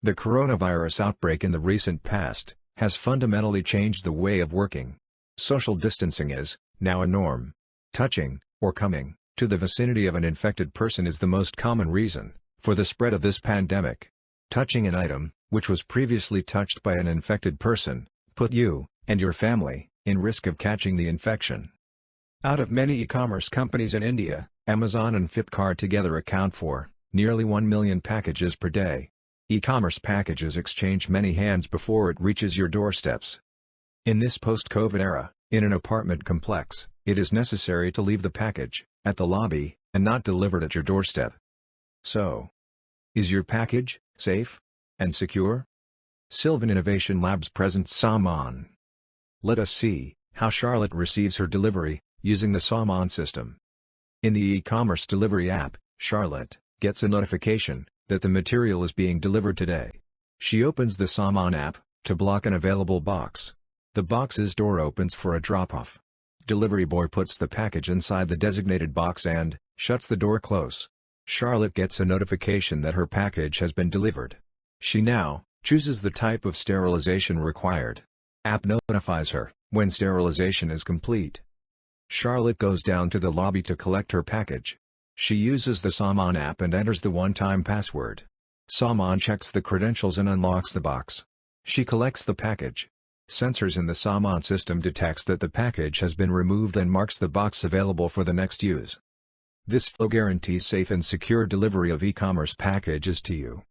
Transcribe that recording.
The coronavirus outbreak in the recent past has fundamentally changed the way of working. Social distancing is now a norm. Touching, or coming, to the vicinity of an infected person is the most common reason for the spread of this pandemic. Touching an item, which was previously touched by an infected person, put you, and your family, in risk of catching the infection. Out of many e-commerce companies in India, Amazon and Flipkart together account for nearly 1 million packages per day. E-commerce packages exchange many hands before it reaches your doorsteps. In this post-COVID era, in an apartment complex, it is necessary to leave the package at the lobby and not delivered at your doorstep. So, is your package safe and secure? Silvan Innovation Labs presents Saaman. Let us see how Charlotte receives her delivery using the Saaman system. In the e-commerce delivery app, Charlotte gets a notification that the material is being delivered today. She opens the Saaman app to block an available box. The box's door opens for a drop-off. Delivery boy puts the package inside the designated box and shuts the door close. Charlotte gets a notification that her package has been delivered. She now chooses the type of sterilization required. App notifies her when sterilization is complete. Charlotte goes down to the lobby to collect her package. She uses the Saaman app and enters the one-time password. Saaman checks the credentials and unlocks the box. She collects the package. Sensors in the Saaman system detects that the package has been removed and marks the box available for the next use. This flow guarantees safe and secure delivery of e-commerce packages to you.